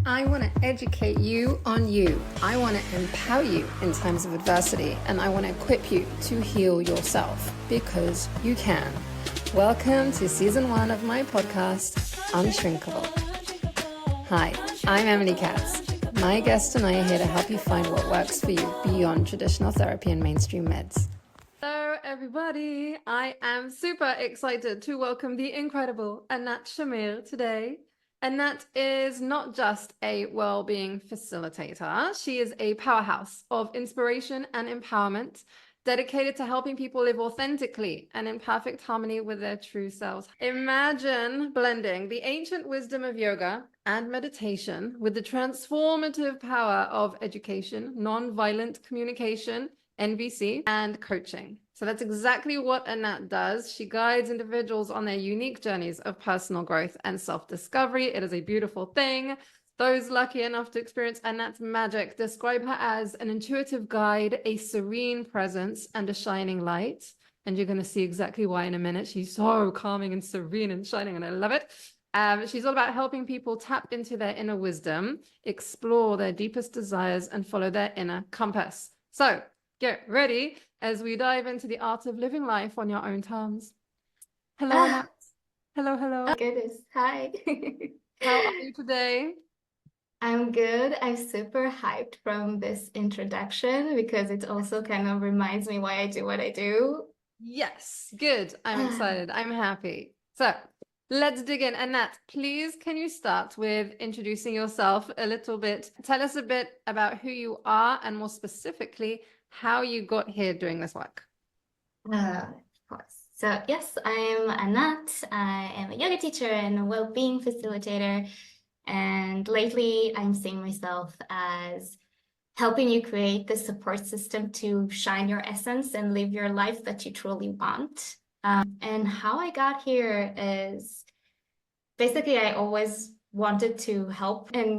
I want to educate you on you. I want to empower you in times of adversity, and I want to equip you to heal yourself because you can. Welcome to season 1 of my podcast, Unshrinkable. Hi, I'm Emily Katz. My guest and I are here to help you find what works for you beyond traditional therapy and mainstream meds. Hello, everybody. I am super excited to welcome the incredible Anat Shamir today. Anat is not just a well-being facilitator. She is a powerhouse of inspiration and empowerment, dedicated to helping people live authentically and in perfect harmony with their true selves. Imagine blending the ancient wisdom of yoga and meditation with the transformative power of education, non-violent communication, NVC, and coaching. So that's exactly what Anat does. She guides individuals on their unique journeys of personal growth and self-discovery. It is a beautiful thing. Those lucky enough to experience Anat's magic describe her as an intuitive guide, a serene presence, and a shining light. And you're going to see exactly why in a minute. She's so calming and serene and shining, and I love it. She's all about helping people tap into their inner wisdom, explore their deepest desires, and follow their inner compass. So get ready as we dive into the art of living life on your own terms. Hello, Anat. Hello, hello. Oh, goodness. Hi. How are you today? I'm good. I'm super hyped from this introduction because it also kind of reminds me why I do what I do. Yes, good. I'm excited. I'm happy. So let's dig in. Anat, please, can you start with introducing yourself a little bit? Tell us a bit about who you are and more specifically, how you got here doing this work. Of course. So yes, I'm Anat. I am a yoga teacher and a well-being facilitator. And lately I'm seeing myself as helping you create the support system to shine your essence and live your life that you truly want. And how I got here is basically I always wanted to help and,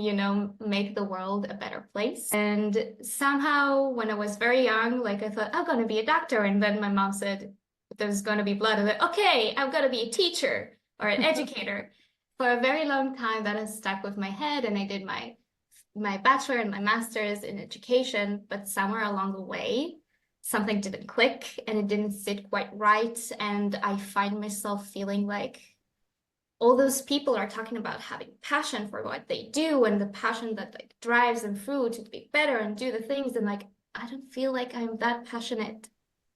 make the world a better place. And somehow when I was very young, I thought, I'm going to be a doctor. And then my mom said, there's going to be blood. I was like, okay, I'm going to be a teacher or an educator. For a very long time, that has stuck with my head. And I did my bachelor and my master's in education. But somewhere along the way, something didn't click and it didn't sit quite right. And I find myself feeling like all those people are talking about having passion for what they do and the passion that drives them through to be better and do the things. And I don't feel like I'm that passionate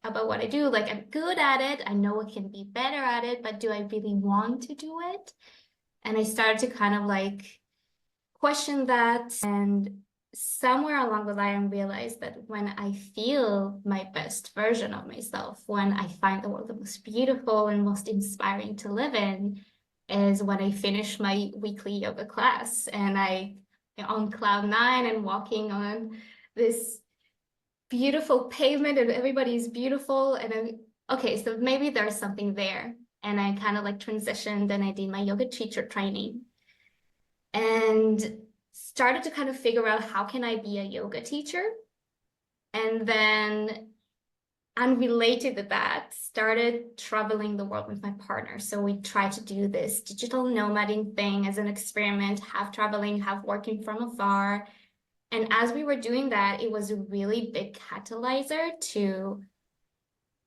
about what I do. I'm good at it. I know I can be better at it, but do I really want to do it? And I started to kind of question that. And somewhere along the line, I realized that when I feel my best version of myself, when I find the world the most beautiful and most inspiring to live in, is when I finish my weekly yoga class and I'm on cloud 9 and walking on this beautiful pavement and everybody's beautiful. And okay, so maybe there's something there. And I kind of transitioned and I did my yoga teacher training and started to kind of figure out how can I be a yoga teacher? And then unrelated to that, started traveling the world with my partner. So we tried to do this digital nomading thing as an experiment, half traveling, half working from afar. And as we were doing that, it was a really big catalyzer to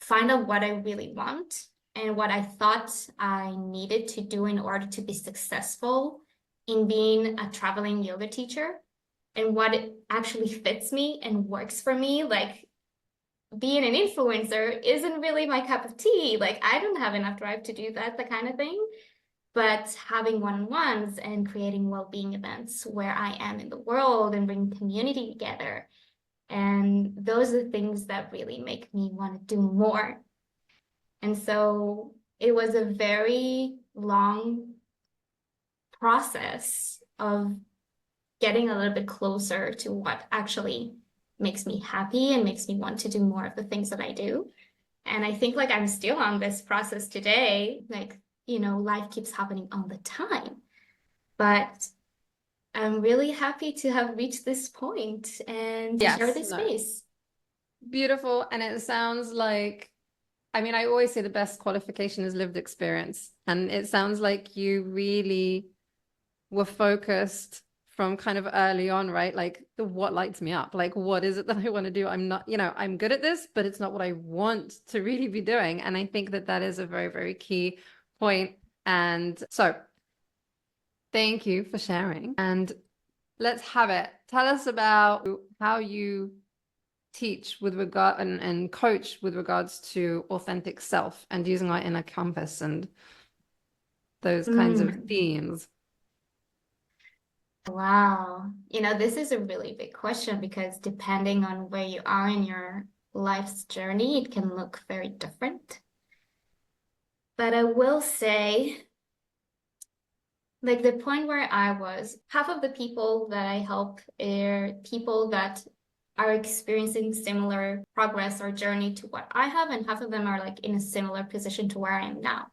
find out what I really want and what I thought I needed to do in order to be successful in being a traveling yoga teacher and what it actually fits me and works for me. Being an influencer isn't really my cup of tea. I don't have enough drive to do that, the kind of thing. But having one-on-ones and creating well-being events where I am in the world and bring community together. And those are the things that really make me want to do more. And so it was a very long process of getting a little bit closer to what actually makes me happy and makes me want to do more of the things that I do. And I think I'm still on this process today. Life keeps happening all the time. But I'm really happy to have reached this point and share this space. Beautiful. And it sounds like, I always say the best qualification is lived experience. And it sounds like you really were focused from kind of early on, right? Like what lights me up? Like, what is it that I want to do? I'm not, I'm good at this, but it's not what I want to really be doing. And I think that that is a very, very key point. And so thank you for sharing. And let's have it. Tell us about how you teach with regard and coach with regards to authentic self and using our inner compass and those kinds of themes. Wow. This is a really big question because depending on where you are in your life's journey, it can look very different. But I will say, like the point where I was, half of the people that I help are people that are experiencing similar progress or journey to what I have, and half of them are like in a similar position to where I am now.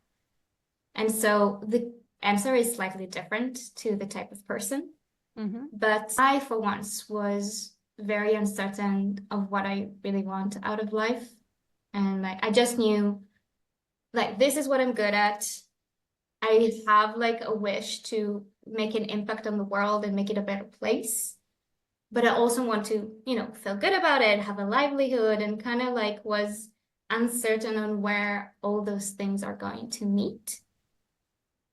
And so the answer is slightly different to the type of person. But I, for once, was very uncertain of what I really want out of life. And like I just knew, like, this is what I'm good at. I have like a wish to make an impact on the world and make it a better place. But I also want to, feel good about it, have a livelihood, and kind of like was uncertain on where all those things are going to meet.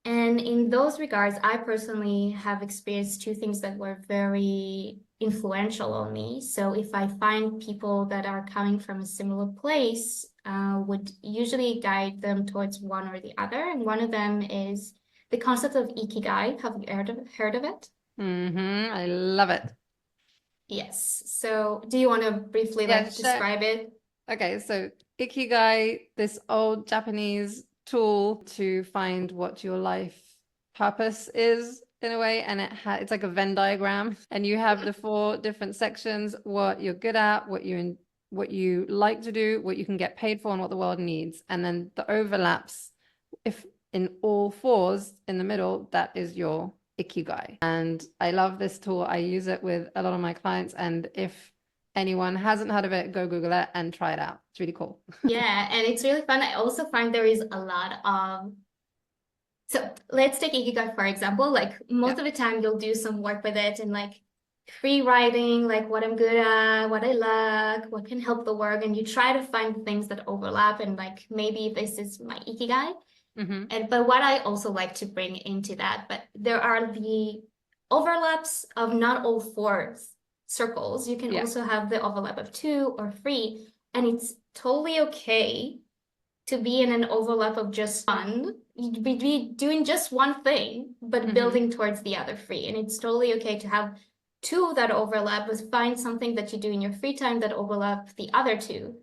And in those regards, I personally have experienced two things that were very influential on me. So if I find people that are coming from a similar place, would usually guide them towards one or the other. And one of them is the concept of Ikigai. Have you heard of it? I love it. Yes. So do you want to briefly describe it? Okay, so Ikigai, this old Japanese tool to find what your life purpose is in a way, and it's like a Venn diagram, and you have the 4 different sections: what you're good at, what you like to do, what you can get paid for, and what the world needs. And then the overlaps, if in all 4s in the middle, that is your Ikigai. And I love this tool. I use it with a lot of my clients, and if anyone hasn't heard of it, go Google it and try it out. It's really cool. Yeah, and it's really fun. I also find there is a lot of, so let's take Ikigai, for example. Like most of the time you'll do some work with it and like free writing, like what I'm good at, what I like, what can help the work. And you try to find things that overlap and like, maybe this is my Ikigai. But what I also like to bring into that, but there are the overlaps of not all 4 circles. You can also have the overlap of 2 or 3, and it's totally okay to be in an overlap of just one. You'd be doing just one thing, but building towards the other 3. And it's totally okay to have 2 that overlap, but find something that you do in your free time that overlap the other 2.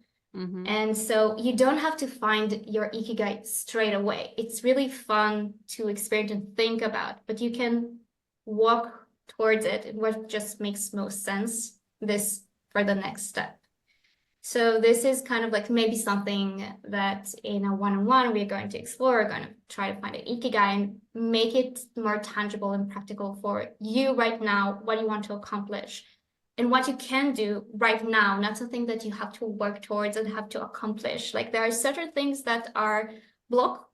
And so you don't have to find your Ikigai straight away. It's really fun to experience and think about, but you can walk towards it and what just makes most sense this for the next step. So this is kind of like maybe something that in a one-on-one we're going to explore. We're going to try to find an Ikigai and make it more tangible and practical for you right now, what you want to accomplish and what you can do right now, not something that you have to work towards and have to accomplish. Like there are certain things that are block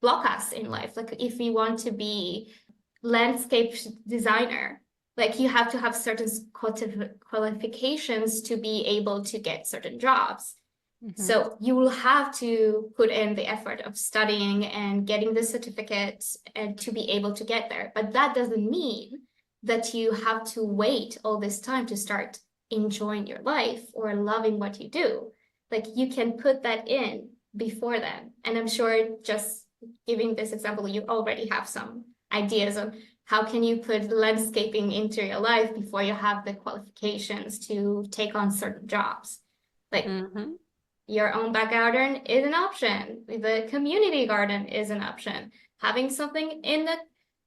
us in life. Like if you want to be landscape designer, like you have to have certain qualifications to be able to get certain jobs. So you will have to put in the effort of studying and getting the certificate and to be able to get there. But that doesn't mean that you have to wait all this time to start enjoying your life or loving what you do. Like you can put that in before then. And I'm sure just giving this example, you already have some ideas on how can you put landscaping into your life before you have the qualifications to take on certain jobs. Like your own back garden is an option. The community garden is an option. Having something in the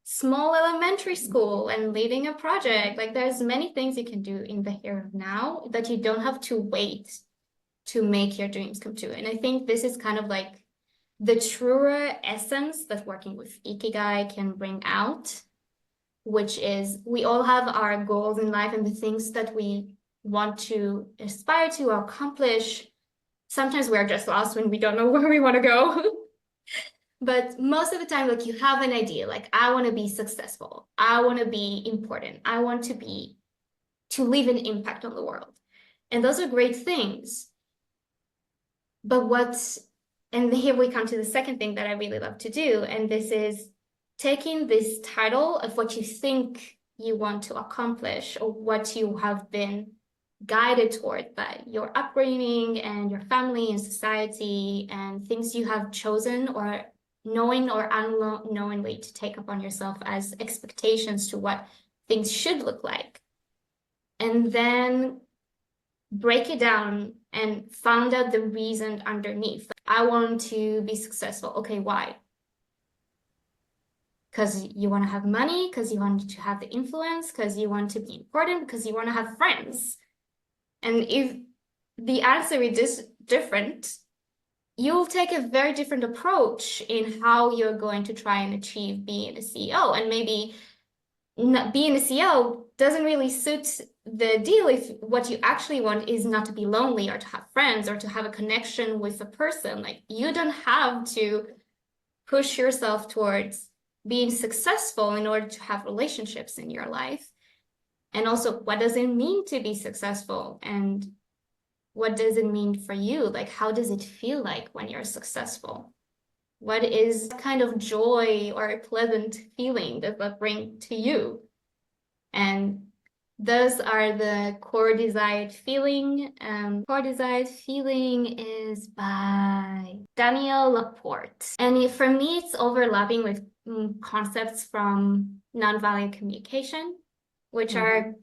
small elementary school and leading a project. Like there's many things you can do in the here and now that you don't have to wait to make your dreams come true. And I think this is kind of like the truer essence that working with Ikigai can bring out, which is we all have our goals in life and the things that we want to aspire to or accomplish. Sometimes we're just lost when we don't know where we want to go. But most of the time, like you have an idea, like I want to be successful, I want to be important, I want to leave an impact on the world. And those are great things. But and here we come to the second thing that I really love to do, and this is taking this title of what you think you want to accomplish or what you have been guided toward by your upbringing and your family and society and things you have chosen or knowing or unknowingly to take upon yourself as expectations to what things should look like. And then break it down and find out the reason underneath. I want to be successful. Okay, why? Because you want to have money, because you want to have the influence, because you want to be important, because you want to have friends. And if the answer is different, you'll take a very different approach in how you're going to try and achieve being a CEO. And maybe being a CEO doesn't really suit the deal if what you actually want is not to be lonely or to have friends or to have a connection with a person. Like you don't have to push yourself towards being successful in order to have relationships in your life. And also, what does it mean to be successful? And what does it mean for you? Like, how does it feel like when you're successful? What is kind of joy or pleasant feeling does that bring to you? And those are the core desired feeling. Core desired feeling is by Daniel Laporte. And for me, it's overlapping with concepts from nonviolent communication, which are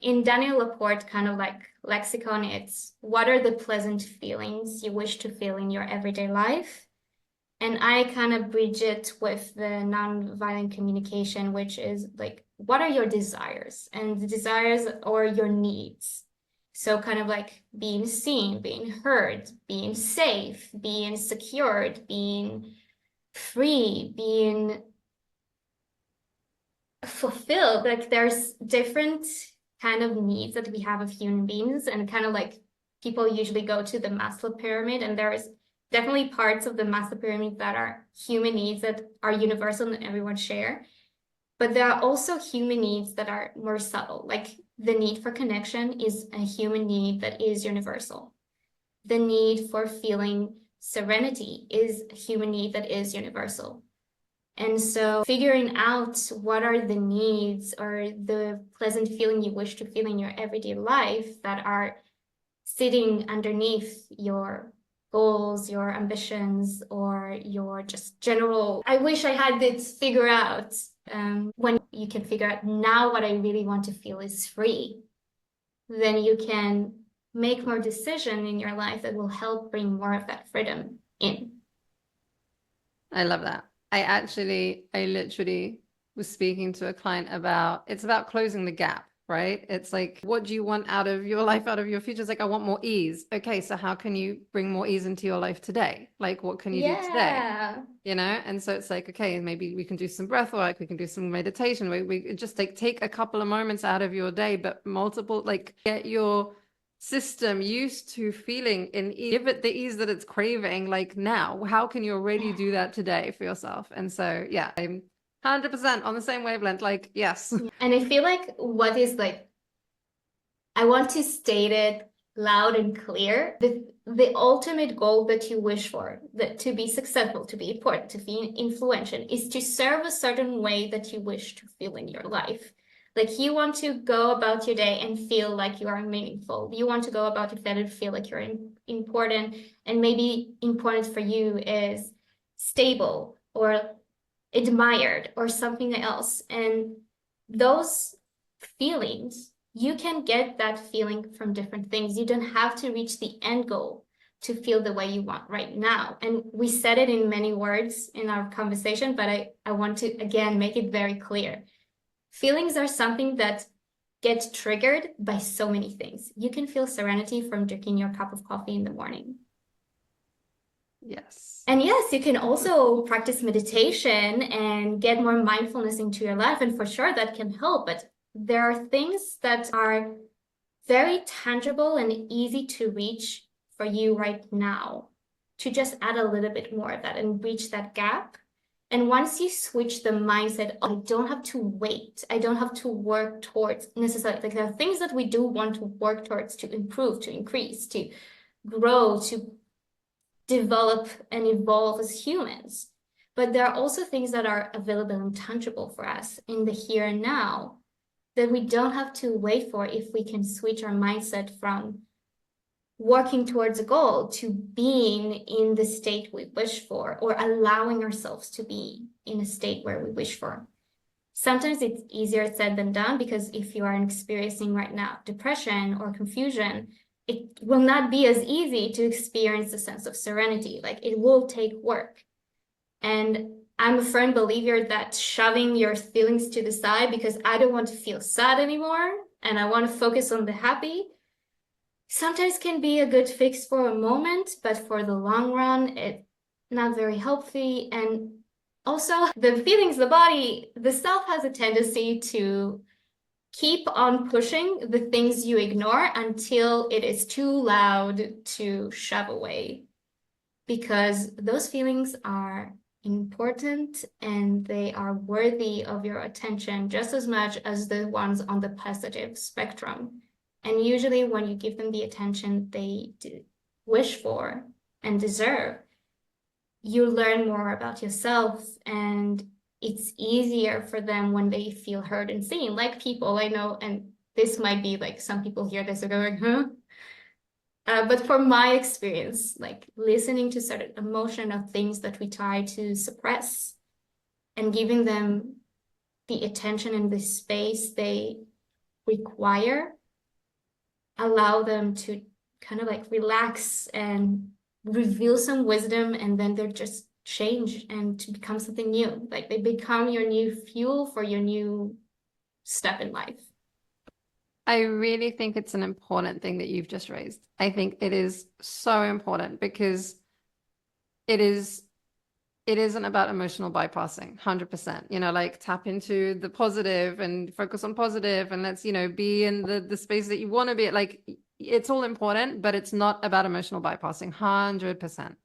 in Daniel Laporte kind of like lexicon, it's what are the pleasant feelings you wish to feel in your everyday life? And I kind of bridge it with the nonviolent communication, which is like, what are your desires? And the desires or your needs. So kind of like being seen, being heard, being safe, being secured, being free, being fulfilled. Like there's different kind of needs that we have of human beings, and kind of like people usually go to the Maslow pyramid, and there's definitely parts of the Maslow pyramid that are human needs that are universal and everyone share. But there are also human needs that are more subtle. Like the need for connection is a human need that is universal. The need for feeling serenity is a human need that is universal. And so figuring out what are the needs or the pleasant feeling you wish to feel in your everyday life that are sitting underneath your goals, your ambitions, or your just general, I wish I had this figured out. When you can figure out now what I really want to feel is free, then you can make more decision in your life that will help bring more of that freedom in. I love that. I literally was speaking to a client it's about closing the gap, right? It's like, what do you want out of your life, out of your future? It's like, I want more ease. Okay, so how can you bring more ease into your life today? Like, what can you do today? You know? And so it's like, okay, maybe we can do some breath work, we can do some meditation. We just take a couple of moments out of your day, but multiple, like get your system used to feeling in ease, give it the ease that it's craving. Like now, how can you already do that today for yourself? And so, yeah, I'm 100% on the same wavelength. Like, yes. And I feel like what is like, I want to state it loud and clear. The ultimate goal that you wish for, that to be successful, to be important, to be influential, is to serve a certain way that you wish to feel in your life. Like you want to go about your day and feel like you are meaningful. You want to go about your day and feel like you're important. And maybe important for you is stable or admired or something else. And those feelings, you can get that feeling from different things. You don't have to reach the end goal to feel the way you want right now. And we said it in many words in our conversation, but I want to, again, make it very clear. Feelings are something that gets triggered by so many things. You can feel serenity from drinking your cup of coffee in the morning. Yes. And yes, you can also practice meditation and get more mindfulness into your life. And for sure that can help. But there are things that are very tangible and easy to reach for you right now to just add a little bit more of that and bridge that gap. And once you switch the mindset, I don't have to wait. I don't have to work towards necessarily, like, there are things that we do want to work towards to improve, to increase, to grow, to develop and evolve as humans. But there are also things that are available and tangible for us in the here and now that we don't have to wait for if we can switch our mindset from working towards a goal to being in the state we wish for, or allowing ourselves to be in a state where we wish for. Sometimes it's easier said than done, because if you are experiencing right now depression or confusion, it will not be as easy to experience a sense of serenity. Like, it will take work. And I'm a firm believer that shoving your feelings to the side because I don't want to feel sad anymore and I want to focus on the happy sometimes can be a good fix for a moment, but for the long run, it's not very healthy. And also, the feelings, the body, the self has a tendency to keep on pushing the things you ignore until it is too loud to shove away, because those feelings are important and they are worthy of your attention just as much as the ones on the positive spectrum. And usually when you give them the attention they wish for and deserve, you learn more about yourself, and it's easier for them when they feel heard and seen. Like people I know, and this might be like some people hear this are going, huh? But from my experience, like listening to certain emotional things that we try to suppress and giving them the attention and the space they require, allow them to kind of like relax and reveal some wisdom, and then they're just change and to become something new. Like they become your new fuel for your new step in life. I really think it's an important thing that you've just raised. I think it is so important because it isn't about emotional bypassing, 100%. You know, like tap into the positive and focus on positive, and let's, you know, be in the space that you want to be. Like, it's all important, but it's not about emotional bypassing, 100%.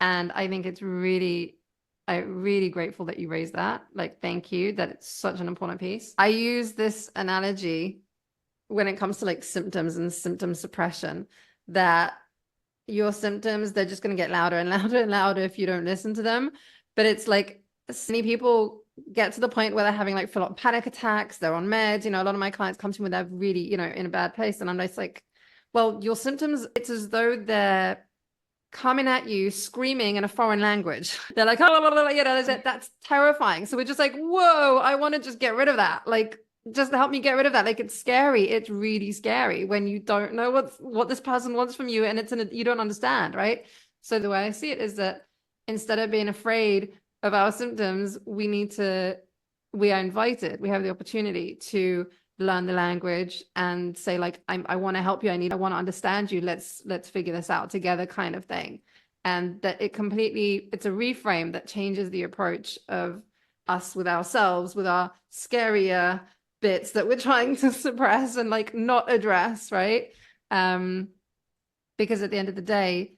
And I think I'm really grateful that you raised that. Like, thank you. That it's such an important piece. I use this analogy when it comes to like symptoms and symptom suppression, that your symptoms, they're just going to get louder and louder and louder if you don't listen to them. But it's like, many people get to the point where they're having like full-on panic attacks, they're on meds. You know, a lot of my clients come to me when they're really, you know, in a bad place. And I'm just like, well, your symptoms, it's as though they're coming at you screaming in a foreign language. They're like, oh, you know, that's terrifying. So we're just like, whoa, I want to just get rid of that. Like, just help me get rid of that. Like, it's scary. It's really scary when you don't know what this person wants from you, and you don't understand, right? So the way I see it is that instead of being afraid of our symptoms, we are invited, we have the opportunity to learn the language and say, like, I want to help you. I want to understand you. Let's figure this out together, kind of thing. And that it's a reframe that changes the approach of us with ourselves, with our scarier bits that we're trying to suppress and like not address, right? Because at the end of the day,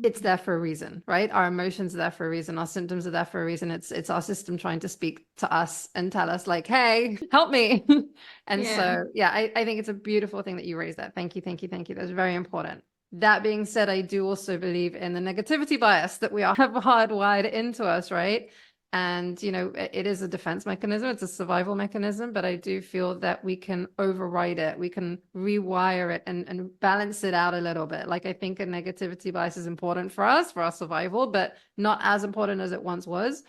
it's there for a reason, right? Our emotions are there for a reason. Our symptoms are there for a reason. It's our system trying to speak to us and tell us like, hey, help me. And so, yeah, I think it's a beautiful thing that you raised that. Thank you. That's very important. That being said, I do also believe in the negativity bias that we have hardwired into us, right? And, you know, it is a defense mechanism. It's a survival mechanism, but I do feel that we can override it. We can rewire it and balance it out a little bit. Like, I think a negativity bias is important for us, for our survival, but not as important as it once was.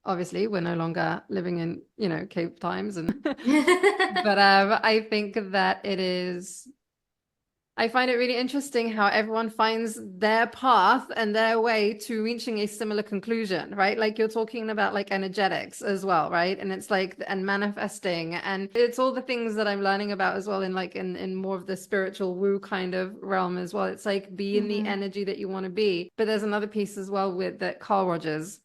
Obviously, we're no longer living in, you know, cave times. But I think that I find it really interesting how everyone finds their path and their way to reaching a similar conclusion, right? Like, you're talking about like energetics as well, right? And it's like, and manifesting, and it's all the things that I'm learning about as well in like in more of the spiritual woo kind of realm as well. It's like, be in the energy that you want to be. But there's another piece as well with that Carl Rogers,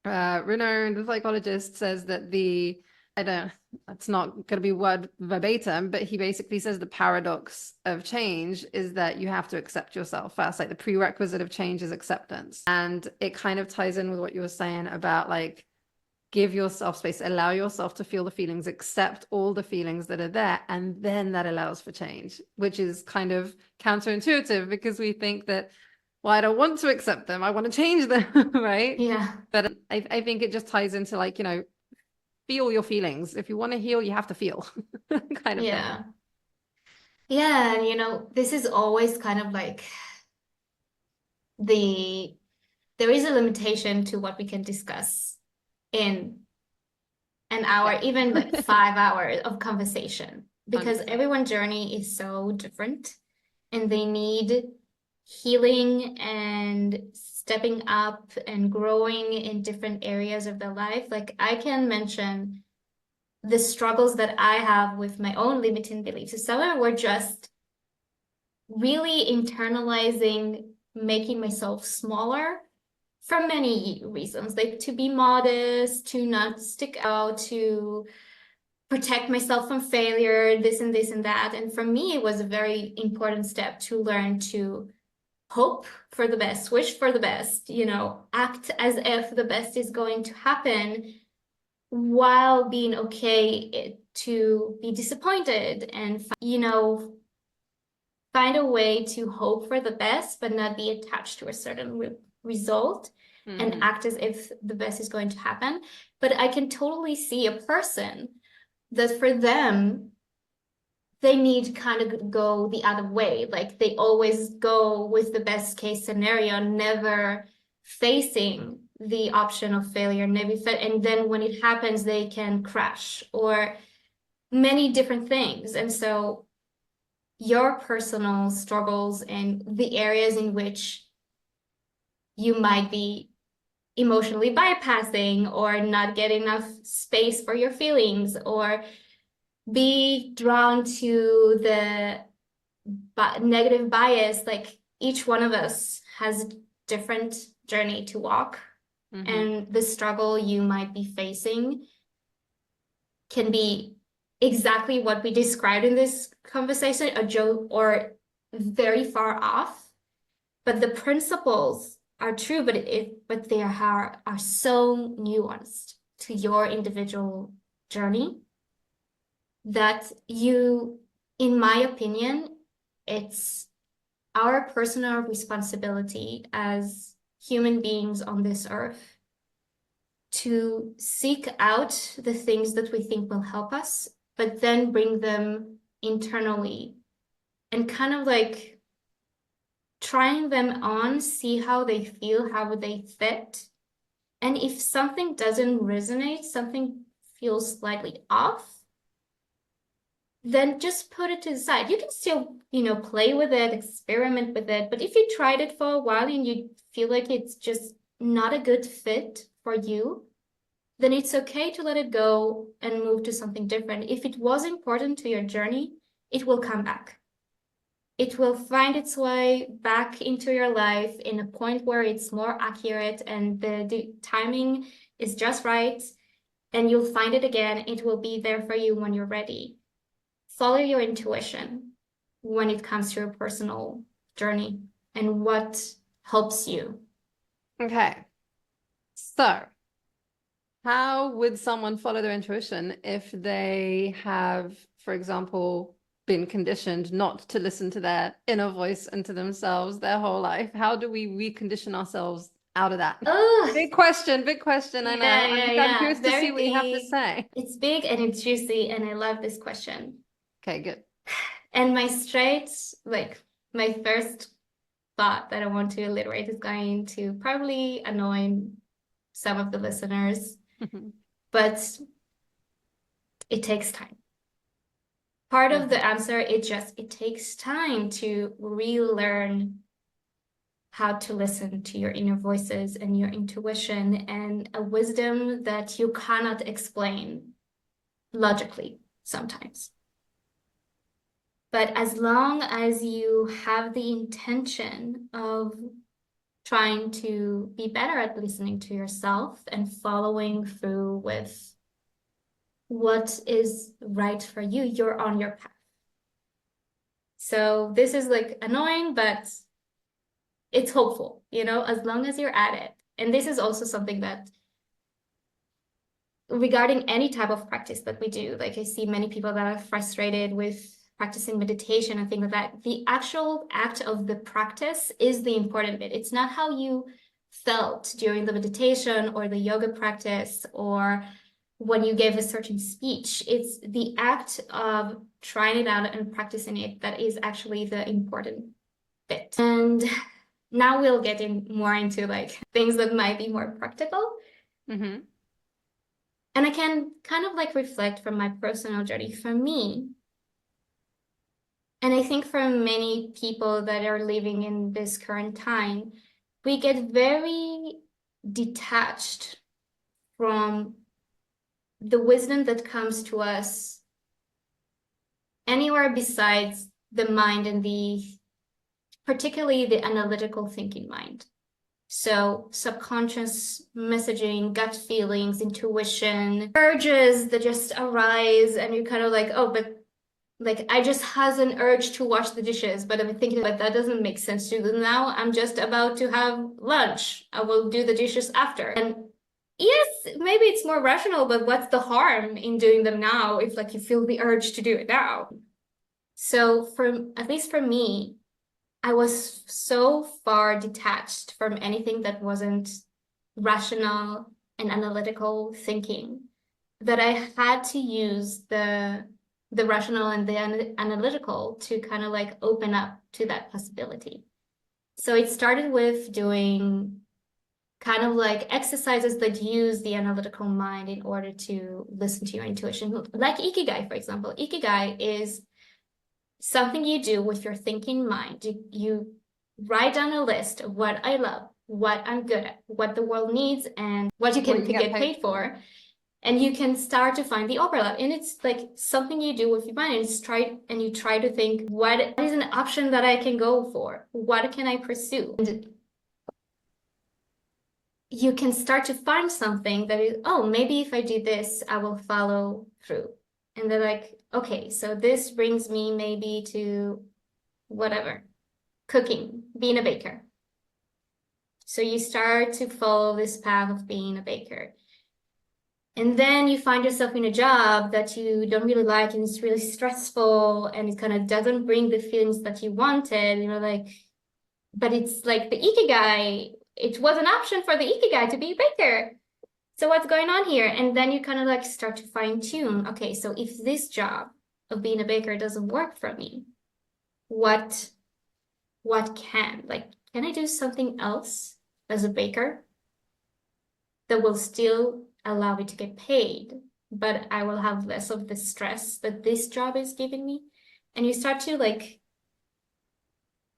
renowned psychologist, says that the it's not going to be word verbatim, but he basically says the paradox of change is that you have to accept yourself first. Like the prerequisite of change is acceptance. And it kind of ties in with what you were saying about like, give yourself space, allow yourself to feel the feelings, accept all the feelings that are there. And then that allows for change, which is kind of counterintuitive because we think that, well, I don't want to accept them. I want to change them, right? Yeah. But I think it just ties into like, feel your feelings. If you want to heal, you have to feel kind of thing. Yeah. Yeah, and this is always kind of like there is a limitation to what we can discuss in an hour, Yeah. even like 5 hours of conversation, because 100%. everyone's journey is so different and they need healing and stepping up and growing in different areas of their life. Like I can mention the struggles that I have with my own limiting beliefs. So some of them were just really internalizing, making myself smaller for many reasons, like to be modest, to not stick out, to protect myself from failure, this and this and that. And for me, it was a very important step to learn to hope for the best, wish for the best, act as if the best is going to happen while being okay to be disappointed and, find a way to hope for the best, but not be attached to a certain result and act as if the best is going to happen. But I can totally see a person that for them, they need to kind of go the other way. Like they always go with the best case scenario, never facing the option of failure. And then when it happens, they can crash or many different things. And so your personal struggles and the areas in which you might be emotionally bypassing or not get enough space for your feelings or be drawn to the negative bias, like each one of us has a different journey to walk. And the struggle you might be facing can be exactly what we described in this conversation, a joke or very far off, but the principles are true, but they are so nuanced to your individual journey that in my opinion, it's our personal responsibility as human beings on this earth to seek out the things that we think will help us, but then bring them internally and kind of like trying them on, see how they feel, how they fit. And if something doesn't resonate, something feels slightly off, then just put it to the side. You can still, play with it, experiment with it. But if you tried it for a while and you feel like it's just not a good fit for you, then it's okay to let it go and move to something different. If it was important to your journey, it will come back. It will find its way back into your life in a point where it's more accurate and the timing is just right, and you'll find it again. It will be there for you when you're ready. Follow your intuition when it comes to your personal journey and what helps you. Okay. So, how would someone follow their intuition if they have, for example, been conditioned not to listen to their inner voice and to themselves their whole life? How do we recondition ourselves out of that? Big question, I know. I'm curious to see what you have to say. It's big and it's juicy, and I love this question. Okay, good. And my first thought that I want to alliterate is going to probably annoy some of the listeners, but it takes time. Part of the answer, it takes time to relearn how to listen to your inner voices and your intuition and a wisdom that you cannot explain logically sometimes. But as long as you have the intention of trying to be better at listening to yourself and following through with what is right for you, you're on your path. So this is like annoying, but it's hopeful, you know, as long as you're at it. And this is also something that regarding any type of practice that we do, like I see many people that are frustrated with practicing meditation and things like that. The actual act of the practice is the important bit. It's not how you felt during the meditation or the yoga practice or when you gave a certain speech. It's the act of trying it out and practicing it that is actually the important bit. And now we'll get in more into like things that might be more practical. Mm-hmm. And I can kind of like reflect from my personal journey. For me, and I think for many people that are living in this current time, we get very detached from the wisdom that comes to us anywhere besides the mind and particularly the analytical thinking mind. So subconscious messaging, gut feelings, intuition, urges that just arise, and you're kind of like, oh, but like I just has an urge to wash the dishes, but I'm thinking, but that doesn't make sense to do now. I'm just about to have lunch. I will do the dishes after. And yes, maybe it's more rational, but what's the harm in doing them now if like you feel the urge to do it now? So at least for me, I was so far detached from anything that wasn't rational and analytical thinking that I had to use the rational and the analytical to kind of like open up to that possibility. So it started with doing kind of like exercises that use the analytical mind in order to listen to your intuition, like Ikigai, for example. Ikigai is something you do with your thinking mind. You write down a list of what I love, what I'm good at, what the world needs, and what you can get paid for. And you can start to find the overlap. And it's like something you do with your mind, and you try to think, what is an option that I can go for? What can I pursue? And you can start to find something that is, oh, maybe if I do this, I will follow through. And they're like, okay, so this brings me maybe to whatever, cooking, being a baker. So you start to follow this path of being a baker. And then you find yourself in a job that you don't really like and it's really stressful and it kind of doesn't bring the feelings that you wanted. You know, like, but it's like the Ikigai, it was an option for the Ikigai to be a baker. So what's going on here? And then you kind of like start to fine tune. Okay, so if this job of being a baker doesn't work for me, what can? Like, can I do something else as a baker that will still allow me to get paid, but I will have less of the stress that this job is giving me? And you start to like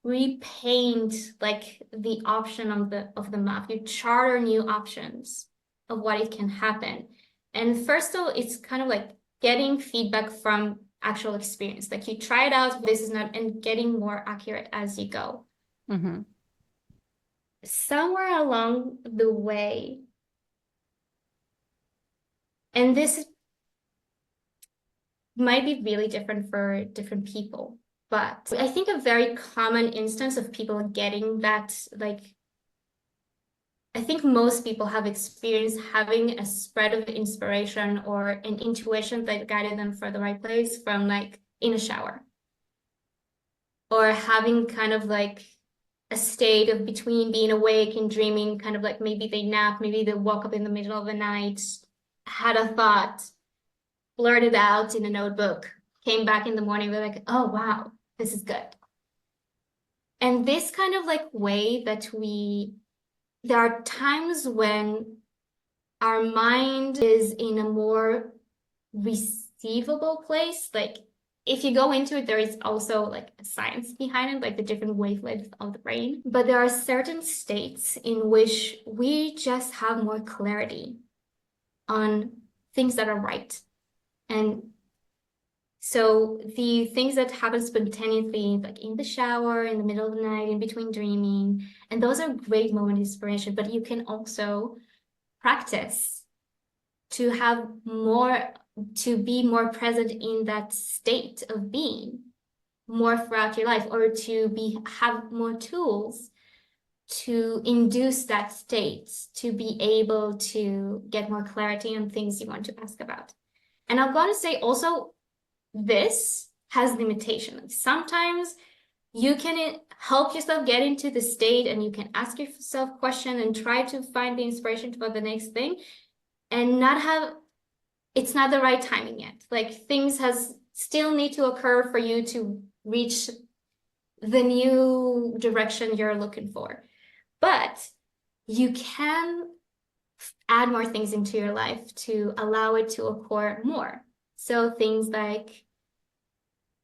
repaint like the option of the map. You charter new options of what it can happen. And first of all, it's kind of like getting feedback from actual experience. Like you try it out, this is not, and getting more accurate as you go. Mm-hmm. Somewhere along the way, and this might be really different for different people, but I think a very common instance of people getting that, like, I think most people have experienced having a spread of inspiration or an intuition that guided them for the right place from like in a shower, or having kind of like a state of between being awake and dreaming, kind of like maybe they nap, maybe they woke up in the middle of the night, had a thought, blurted out in a notebook, came back in the morning, they're like, oh, wow, this is good. And this kind of like way that there are times when our mind is in a more receivable place. Like if you go into it, there is also like a science behind it, like the different wavelengths of the brain. But there are certain states in which we just have more clarity on things that are right. And so the things that happen spontaneously, like in the shower, in the middle of the night, in between dreaming, and those are great moment of inspiration, but you can also practice to have more to be more present in that state of being more throughout your life, or to have more tools to induce that state, to be able to get more clarity on things you want to ask about. And I've got to say also, this has limitation. Sometimes you can help yourself get into the state, and you can ask yourself questions and try to find the inspiration for the next thing, and it's not the right timing yet. Like, things still need to occur for you to reach the new direction you're looking for. But you can add more things into your life to allow it to occur more. So things like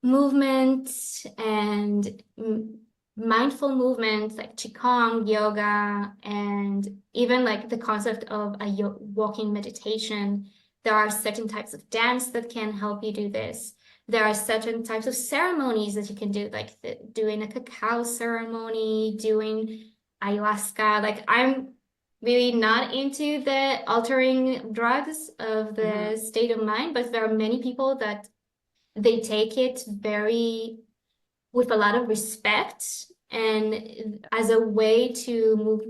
movement and mindful movements like Qigong, yoga, and even like the concept of a walking meditation. There are certain types of dance that can help you do this. There are certain types of ceremonies that you can do, like doing a cacao ceremony, doing ayahuasca. Like, I'm really not into the altering drugs of the state of mind, but there are many people that they take it with a lot of respect, and as a way to move,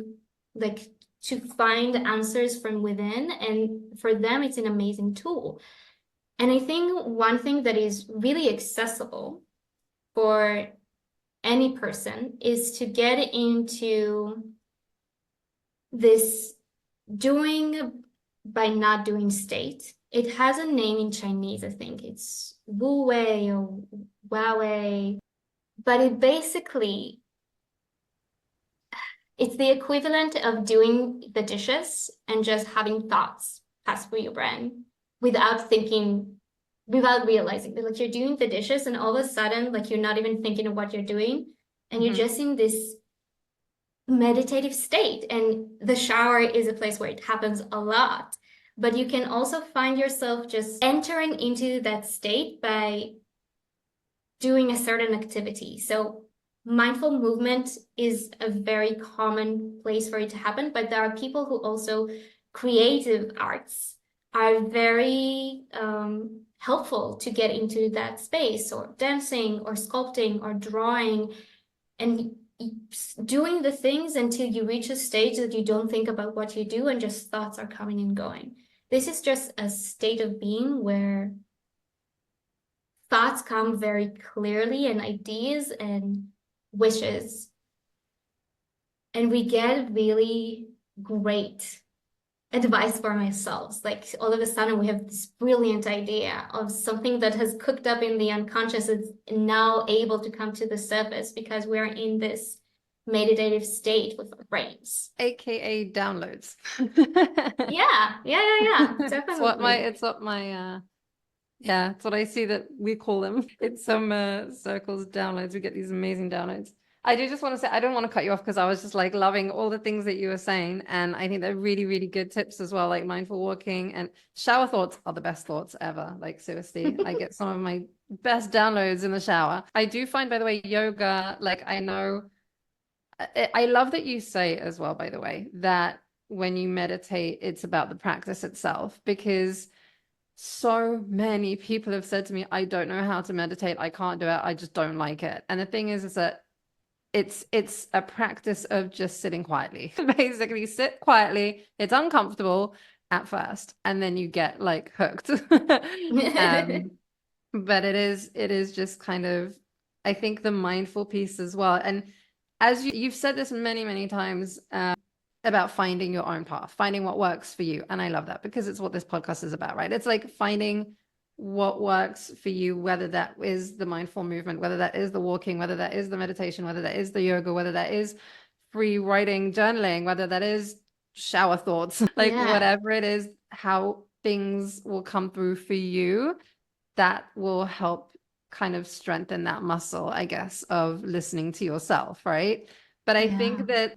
like, to find answers from within. And for them, it's an amazing tool. And I think one thing that is really accessible for any person is to get into this doing by not doing state. It has a name in Chinese, I think it's Wu Wei or Wa Wei, but it's the equivalent of doing the dishes and just having thoughts pass through your brain without realizing that, like, you're doing the dishes and all of a sudden, like, you're not even thinking of what you're doing, and you're just in this meditative state. And the shower is a place where it happens a lot, but you can also find yourself just entering into that state by doing a certain activity. So mindful movement is a very common place for it to happen, but there are people who also creative arts are very helpful to get into that space, or dancing or sculpting or drawing, and doing the things until you reach a stage that you don't think about what you do and just thoughts are coming and going. This is just a state of being where thoughts come very clearly, and ideas and wishes, and we get really great advice for ourselves. Like, all of a sudden we have this brilliant idea of something that has cooked up in the unconscious is now able to come to the surface because we're in this meditative state with our brains, aka downloads. yeah definitely. It's what I see that we call them in some circles, downloads. We get these amazing downloads. I do just want to say, I don't want to cut you off because I was just like loving all the things that you were saying. And I think they're really, really good tips as well, like mindful walking, and shower thoughts are the best thoughts ever. Like, seriously, I get some of my best downloads in the shower. I do find, by the way, yoga, like, I know, I love that you say as well, by the way, that when you meditate, it's about the practice itself, because so many people have said to me, I don't know how to meditate. I can't do it. I just don't like it. And the thing is that it's a practice of just sitting quietly. Basically, sit quietly. It's uncomfortable at first, and then you get like hooked. But it is just kind of, I think, the mindful piece as well. And as you've said this many, many times, about finding your own path, finding what works for you. And I love that, because it's what this podcast is about, right? It's like finding what works for you, whether that is the mindful movement, whether that is the walking, whether that is the meditation, whether that is the yoga, whether that is free writing, journaling, whether that is shower thoughts, like whatever it is, how things will come through for you, that will help kind of strengthen that muscle, I guess, of listening to yourself, right? But I think that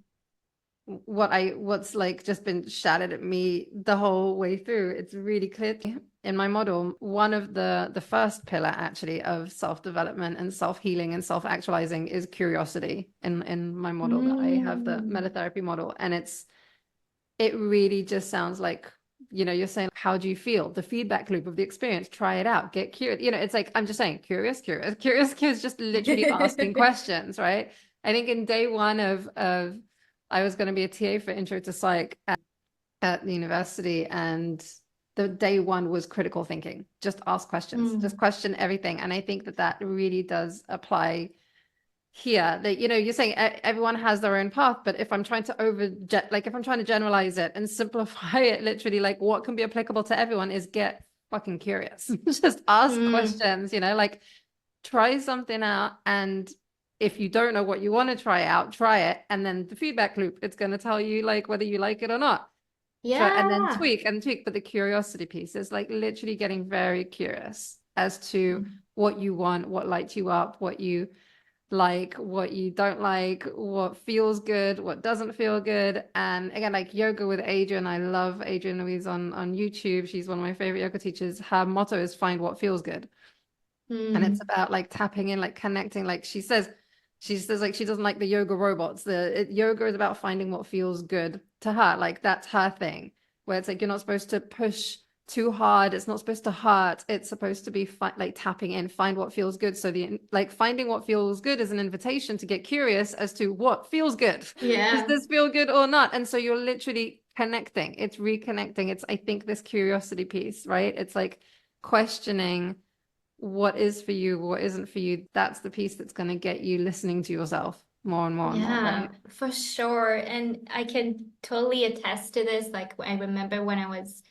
what's like just been shouted at me the whole way through, it's really clear in my model. One of the first pillar actually of self-development and self-healing and self-actualizing is curiosity in my model that I have, the metatherapy model. And it really just sounds like you're saying, how do you feel? The feedback loop of the experience, try it out, get curious. It's like, I'm just saying, curious, just literally asking questions, right? I think in day one of I was going to be a TA for Intro to Psych at the university, and the day one was critical thinking. Just ask questions, just question everything. And I think that really does apply here. That you're saying everyone has their own path, but if I'm trying to if I'm trying to generalize it and simplify it, literally, like, what can be applicable to everyone is get fucking curious. Just ask questions, like, try something out, and if you don't know what you want to try out, try it, and then the feedback loop, it's going to tell you like whether you like it or not. And then tweak. But the curiosity piece is like literally getting very curious as to what you want, what lights you up, what you like, what you don't like, what feels good, what doesn't feel good. And again, like yoga with Adrienne, I love Adrienne Louise on YouTube. She's one of my favorite yoga teachers. Her motto is find what feels good. And it's about like tapping in, like connecting. Like she says like she doesn't like the yoga robots. Yoga is about finding what feels good to her. Like that's her thing, where it's like you're not supposed to push too hard. It's not supposed to hurt. It's supposed to be like tapping in, find what feels good. So finding what feels good is an invitation to get curious as to what feels good. Does this feel good or not? And so you're literally connecting. It's reconnecting. It's, I think, this curiosity piece, right? It's like questioning what is for you, what isn't for you. That's the piece that's going to get you listening to yourself more and more and more, right? For sure. And I can totally attest to this. Like, I remember when I was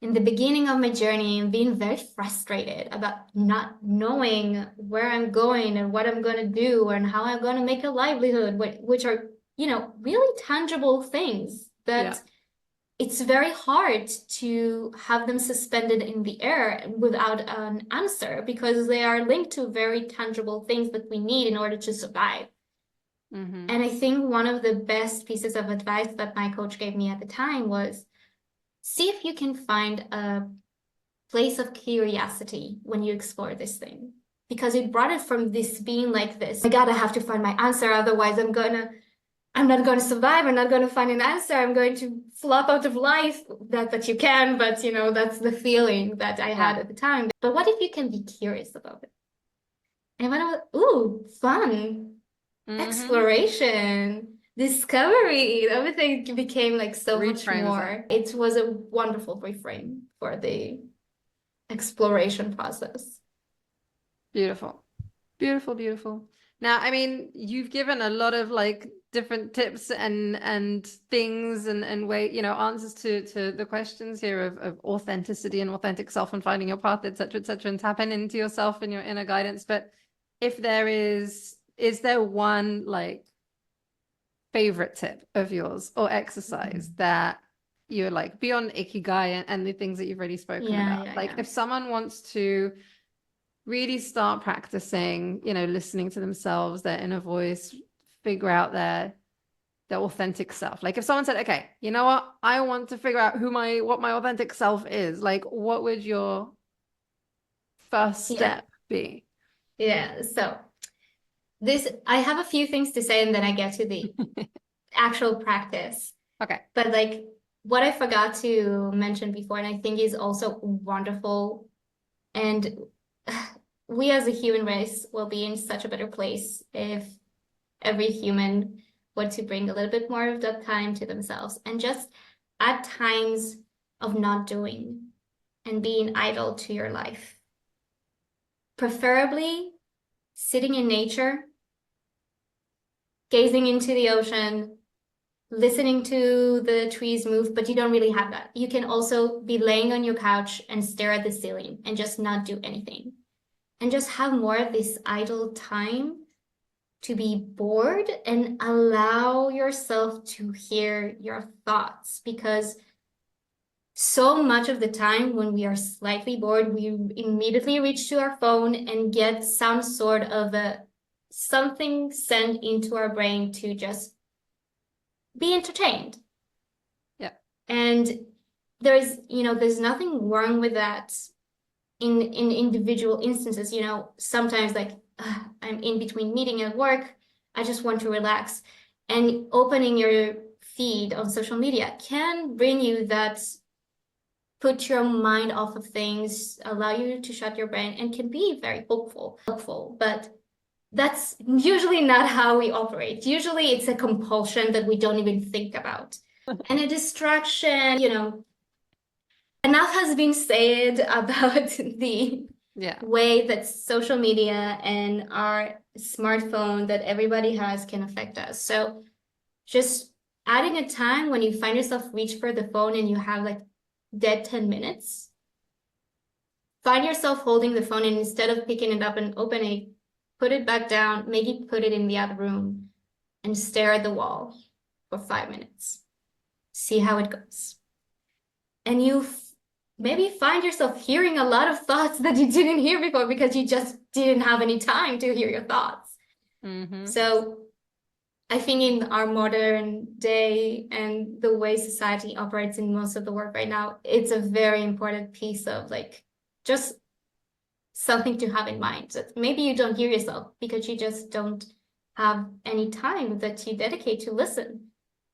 in the beginning of my journey and being very frustrated about not knowing where I'm going and what I'm going to do and how I'm going to make a livelihood, which are, really tangible things that it's very hard to have them suspended in the air without an answer, because they are linked to very tangible things that we need in order to survive. And I think one of the best pieces of advice that my coach gave me at the time was, see if you can find a place of curiosity when you explore this thing. Because it brought it from this being like this, I have to find my answer, otherwise I'm not going to survive. I'm not going to find an answer. I'm going to flop out of life. That you can, but that's the feeling that I had at the time. But what if you can be curious about it? And when I was, ooh, fun, exploration, discovery, everything became like so much more. It was a wonderful reframe for the exploration process. Beautiful. Beautiful, beautiful. Now, I mean, you've given a lot of like different tips and things and way, answers to the questions here of authenticity and authentic self and finding your path, et cetera, and tapping into yourself and your inner guidance. But if there is there one like favorite tip of yours or exercise that you're like beyond Ikigai and the things that you've already spoken about? If someone wants to really start practicing, listening to themselves, their inner voice, figure out their authentic self. Like if someone said, okay, you know what? I want to figure out what my authentic self is. Like, what would your first step be? So I have a few things to say and then I get to the actual practice. Okay. But like what I forgot to mention before, and I think is also wonderful, and we as a human race will be in such a better place if every human were to bring a little bit more of that time to themselves and just add times of not doing and being idle to your life. Preferably sitting in nature, gazing into the ocean, listening to the trees move, but you don't really have that. You can also be laying on your couch and stare at the ceiling and just not do anything. And just have more of this idle time to be bored and allow yourself to hear your thoughts. Because so much of the time when we are slightly bored, we immediately reach to our phone and get some sort of something sent into our brain to just be entertained. Yeah. And there's nothing wrong with that. In individual instances, sometimes like I'm in between meeting and work, I just want to relax, and opening your feed on social media can bring you that put your mind off of things, allow you to shut your brain, and can be very helpful. But that's usually not how we operate. Usually it's a compulsion that we don't even think about. And a distraction, enough has been said about the way that social media and our smartphone that everybody has can affect us. So just adding a time when you find yourself reach for the phone and you have like dead 10 minutes, find yourself holding the phone, and instead of picking it up and opening it, put it back down, maybe put it in the other room and stare at the wall for 5 minutes. See how it goes. And you maybe find yourself hearing a lot of thoughts that you didn't hear before because you just didn't have any time to hear your thoughts. So I think in our modern day and the way society operates in most of the work right now, it's a very important piece of like just something to have in mind. That maybe you don't hear yourself because you just don't have any time that you dedicate to listen,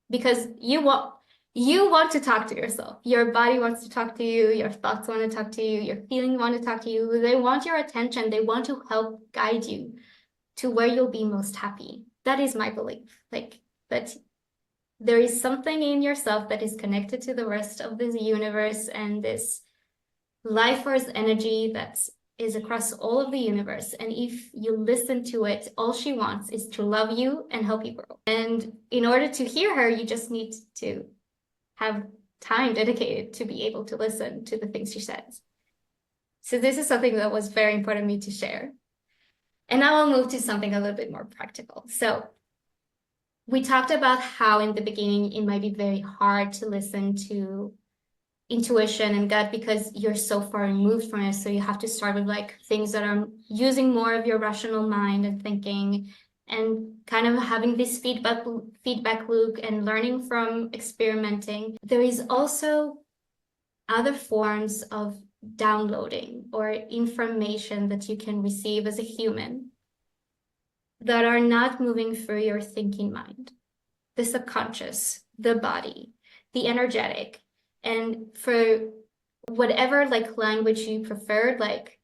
because you want to talk to yourself. Your body wants to talk to you. Your thoughts want to talk to you. Your feelings want to talk to you. They want your attention. They want to help guide you to where you'll be most happy. That is my belief. Like that there is something in yourself that is connected to the rest of this universe and this life force energy that is across all of the universe. And if you listen to it, all she wants is to love you and help you grow. And in order to hear her, you just need to have time dedicated to be able to listen to the things she says. So this is something that was very important to me to share. And now I'll move to something a little bit more practical. So we talked about how in the beginning, it might be very hard to listen to intuition and gut because you're so far removed from it. So you have to start with like things that are using more of your rational mind and thinking, and kind of having this feedback loop and learning from experimenting. There is also other forms of downloading or information that you can receive as a human that are not moving through your thinking mind. The subconscious, the body, the energetic, and for whatever like language you preferred, like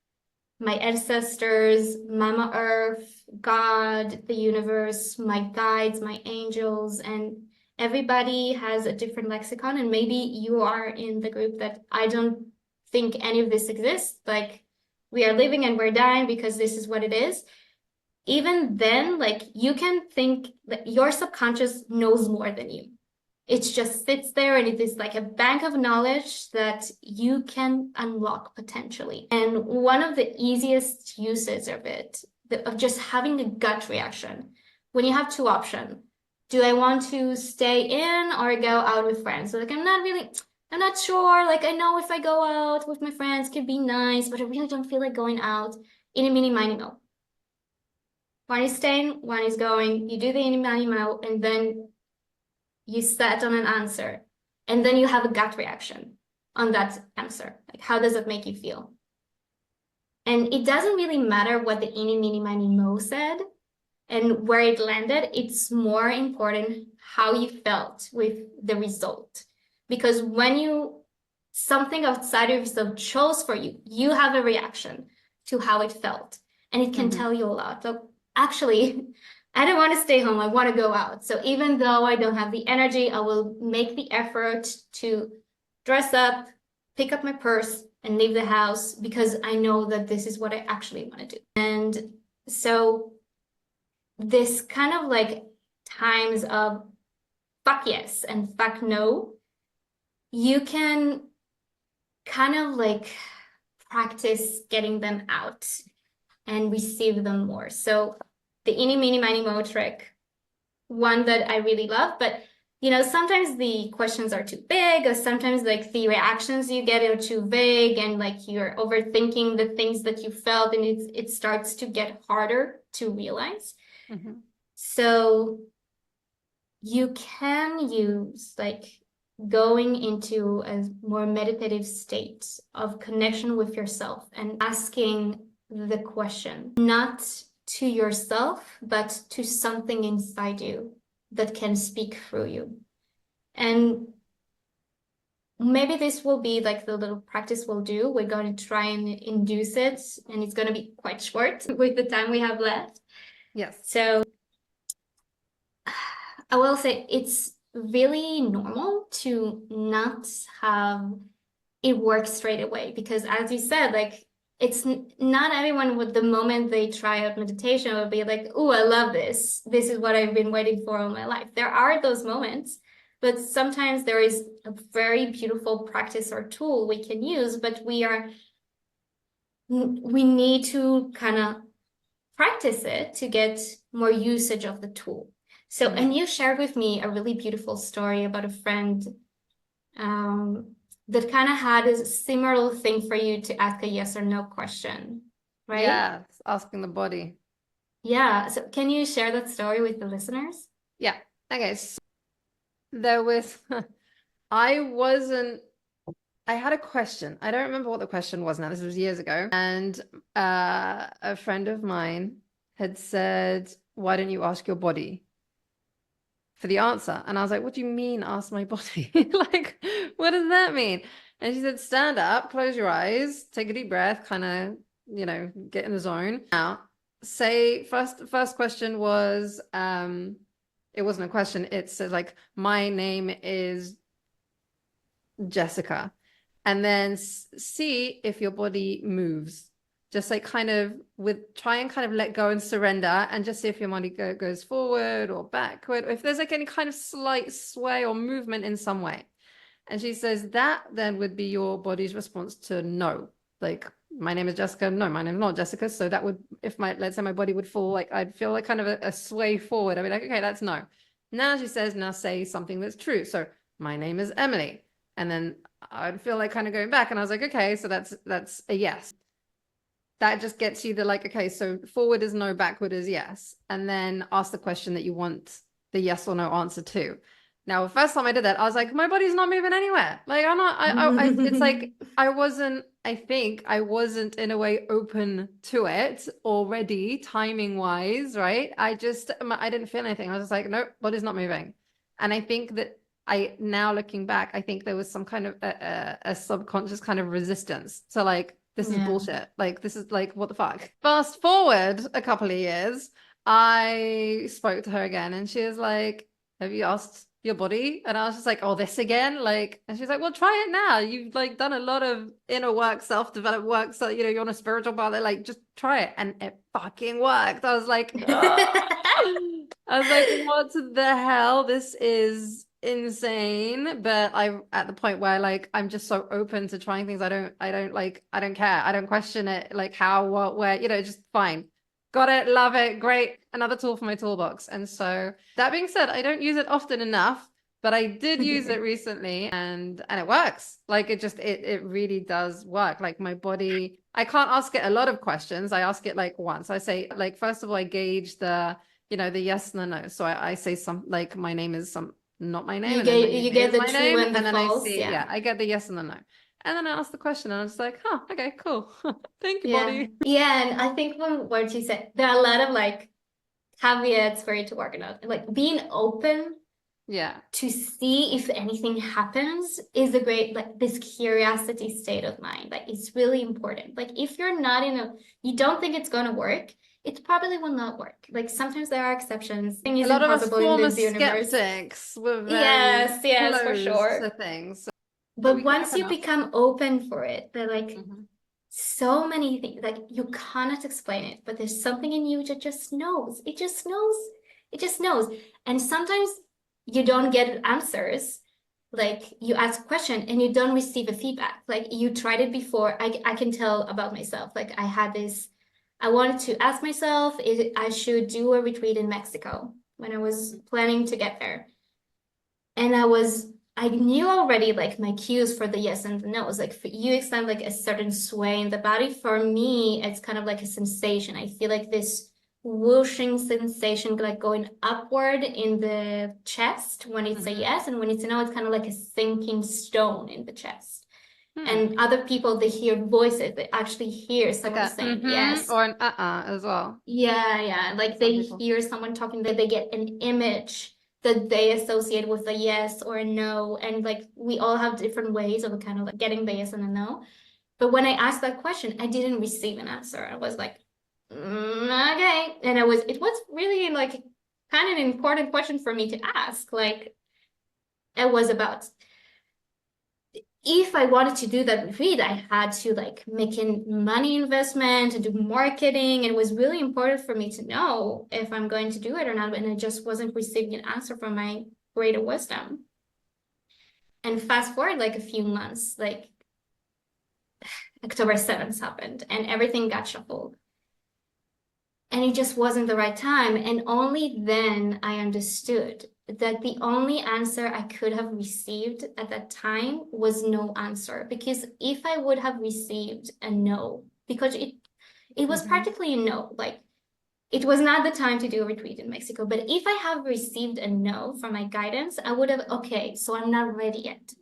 my ancestors, Mama Earth, God, the universe, my guides, my angels, and everybody has a different lexicon. And maybe you are in the group that I don't think any of this exists. Like we are living and we're dying because this is what it is. Even then, like you can think that your subconscious knows more than you. It just sits there and it is like a bank of knowledge that you can unlock potentially. And one of the easiest uses of it, of just having a gut reaction, when you have two options, do I want to stay in or go out with friends? So like, I'm not sure. Like, I know if I go out with my friends could be nice, but I really don't feel like going out. In a mini mini mo. One is staying, one is going. You do the in a mini mo, and then you set on an answer, and then you have a gut reaction on that answer. Like, how does it make you feel? And it doesn't really matter what the eeny, meeny, miny, mo said and where it landed. It's more important how you felt with the result. Because when something outside of yourself chose for you, you have a reaction to how it felt. And it can tell you a lot. So actually, I don't want to stay home. I want to go out. So even though I don't have the energy, I will make the effort to dress up, pick up my purse, and leave the house because I know that this is what I actually want to do. And so this kind of like times of fuck yes and fuck no, you can kind of like practice getting them out and receive them more. So the eeny, meeny, miny, mo trick, one that I really love, but sometimes the questions are too big, or sometimes like the reactions you get are too vague, and like you're overthinking the things that you felt, and it starts to get harder to realize. So you can use like going into a more meditative state of connection with yourself and asking the question, not to yourself, but to something inside you that can speak through you. And maybe this will be like the little practice we'll do. We're going to try and induce it, and it's going to be quite short with the time we have left. Yes. So I will say it's really normal to not have it work straight away, because as you said, like it's not everyone with the moment they try out meditation will be like, oh, I love this. This is what I've been waiting for all my life. There are those moments, but sometimes there is a very beautiful practice or tool we can use, but we need to kind of practice it to get more usage of the tool. So, and you shared with me a really beautiful story about a friend that kind of had a similar thing for you to ask a yes or no question, right? Yeah, asking the body. Yeah. So can you share that story with the listeners? Yeah. Okay. So there was, I had a question. I don't remember what the question was now. This was years ago. And a friend of mine had said, why don't you ask your body for the answer? And I was like, what do you mean ask my body? Like, what does that mean? And she said, stand up, close your eyes, take a deep breath, kind of, get in the zone. Now, say first question was, it wasn't a question. It said like, my name is Jessica. And then see if your body moves. Just like try and kind of let go and surrender, and just see if your body goes forward or backward, or if there's like any kind of slight sway or movement in some way. And she says that then would be your body's response to no. Like, my name is Jessica. No, my name is not Jessica. So that would, if let's say my body would fall, like I'd feel like kind of a sway forward. I'd be like, okay, that's no. Now she says, now say something that's true. So my name is Emily. And then I'd feel like kind of going back, and I was like, okay, so that's a yes. That just gets you to like, okay, so forward is no, backward is yes. And then ask the question that you want the yes or no answer to. Now, the first time I did that, I was like, my body's not moving anywhere. Like, I'm not, it's like, I think I wasn't in a way open to it already, timing wise, right? I didn't feel anything. I was just like, nope, body's not moving. And I think that now looking back, I think there was some kind of a subconscious kind of resistance. So like, this is bullshit. Like, this is like, what the fuck? Fast forward a couple of years, I spoke to her again, and she was like, have you asked your body? And I was just like, oh, this again? Like, and she's like, well, try it now. You've like done a lot of inner work, self-developed work. So, you're on a spiritual path. Like, just try it. And it fucking worked. I was like, I was like, what the hell? This is insane. But I'm at the point where like I'm just so open to trying things. I don't care. I don't question it, like how, what, where, just fine. Got it, love it, great. Another tool for my toolbox. And so that being said, I don't use it often enough, but I did use it recently, and it works. Like it really does work. Like my body, I can't ask it a lot of questions. I ask it like once. I say like, first of all, I gauge the yes and the no. So I say like my name is not my name. You get the true and the false. I get the yes and the no. And then I asked the question, and I was like, oh, okay, cool. Thank you, yeah. body. Yeah, and I think from what you said, there are a lot of like caveats for you to work on. Like being open to see if anything happens is a great, like this curiosity state of mind. Like it's really important. Like if you're not you don't think it's going to work, it probably will not work. Like sometimes there are exceptions. A lot of us former skeptics were very yes, for sure. to things. So but once you become open for it, there are like so many things, like you cannot explain it, but there's something in you that just knows. It just knows. It just knows. And sometimes you don't get answers. Like you ask a question and you don't receive a feedback. Like you tried it before. I can tell about myself. Like I had this, I wanted to ask myself if I should do a retreat in Mexico when I was planning to get there. And I knew already like my cues for the yes and the no's. Like for you, it's kind of like a certain sway in the body. For me, it's kind of like a sensation. I feel like this whooshing sensation, like going upward in the chest when it's a yes, and when it's a no, it's kind of like a sinking stone in the chest. And other people, they hear voices, they actually hear someone saying yes. Or an as well. Yeah. Like they hear someone talking, that they get an image that they associate with a yes or a no. And like we all have different ways of kind of like getting the yes and a no. But when I asked that question, I didn't receive an answer. I was like, okay. And it was really like kind of an important question for me to ask. Like it was about if I wanted to do that retreat, I had to like make in money investment and do marketing. And it was really important for me to know if I'm going to do it or not. And I just wasn't receiving an answer from my greater wisdom. And fast forward like a few months, like October 7th happened and everything got shuffled. And it just wasn't the right time. And only then I understood that the only answer I could have received at that time was no answer. Because if I would have received a no, because it was practically a no, like it was not the time to do a retreat in Mexico. But if I have received a no from my guidance, I would have, okay, so I'm not ready yet.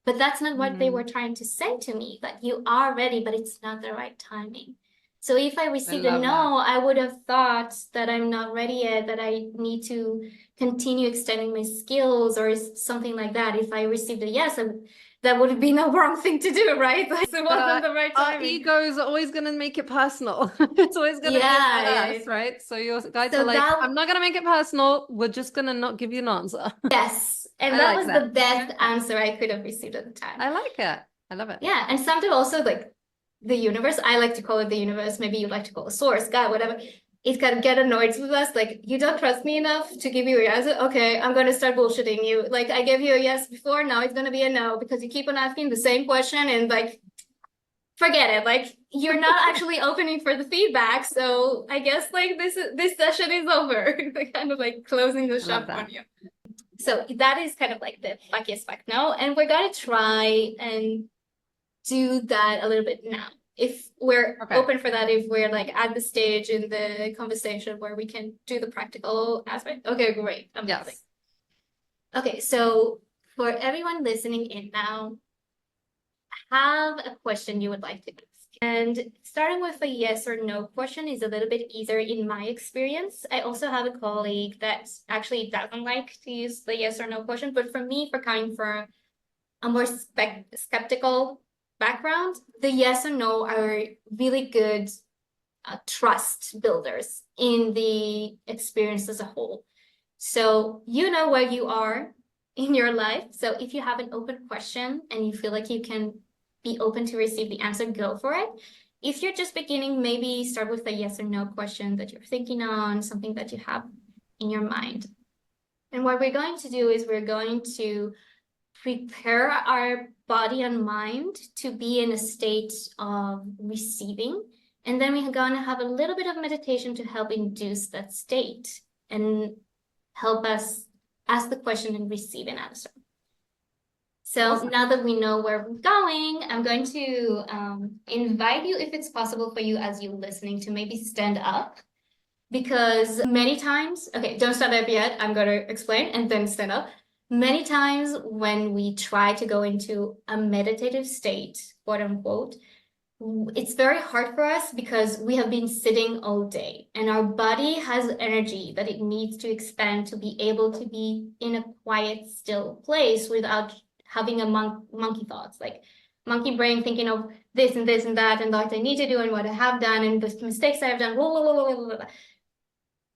But that's not what they were trying to say to me, that you are ready, but it's not the right timing. So if I received a no, I would have thought that I'm not ready yet, that I need to continue extending my skills or something like that. If I received a yes, that would have been a wrong thing to do, right? Like, it wasn't the right timing. Our egos are always going to make it personal. It's always going to be about us, right? So your guides are like, I'm not going to make it personal. We're just going to not give you an answer. Yes. And that was the best answer I could have received at the time. I like it. I love it. Yeah. And sometimes also like the universe, I like to call it the universe. Maybe you like to call it source, God, whatever. It can get annoyed with us. Like, you don't trust me enough to give you a yes. Okay, I'm going to start bullshitting you. Like, I gave you a yes before. Now it's going to be a no because you keep on asking the same question and like, forget it. Like, you're not actually opening for the feedback. So I guess like this session is over. Kind of like closing the shop on you. So that is kind of like the fuck yes, fuck no. And we're going to try and do that a little bit now. If we're open for that, if we're like at the stage in the conversation where we can do the practical aspect. Okay, great. Amazing. Yes. Okay, so for everyone listening in now, have a question you would like to ask. And starting with a yes or no question is a little bit easier in my experience. I also have a colleague that actually doesn't like to use the yes or no question, but for me, for coming from a more skeptical background, the yes or no are really good trust builders in the experience as a whole. So you know where you are in your life. So if you have an open question and you feel like you can be open to receive the answer, go for it. If you're just beginning, maybe start with a yes or no question that you're thinking on, something that you have in your mind. And what we're going to do is we're going to prepare our body and mind to be in a state of receiving. And then we're going to have a little bit of meditation to help induce that state and help us ask the question and receive an answer. So now that we know where we're going, I'm going to invite you, if it's possible for you as you're listening, to maybe stand up. Because many times, okay, don't stand up yet, I'm going to explain and then stand up. Many times when we try to go into a meditative state, quote unquote, it's very hard for us because we have been sitting all day and our body has energy that it needs to expand to be able to be in a quiet, still place without having a monkey thoughts, like monkey brain thinking of this and this and that and what I need to do and what I have done and the mistakes I have done, blah, blah, blah, blah, blah, blah.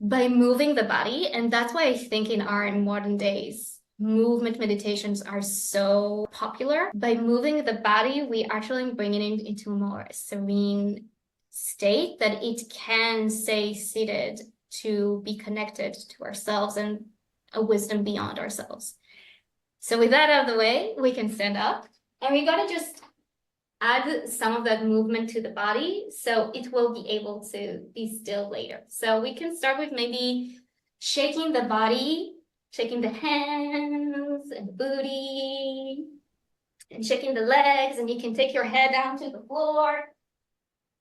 By moving the body. And that's why I think in our modern days, movement meditations are so popular. By moving the body, we actually bring it into a more serene state that it can stay seated to be connected to ourselves and a wisdom beyond ourselves. So with that out of the way, we can stand up and we gotta just add some of that movement to the body so it will be able to be still later. So we can start with maybe shaking the body, shaking the hands and the booty, and shaking the legs, and you can take your head down to the floor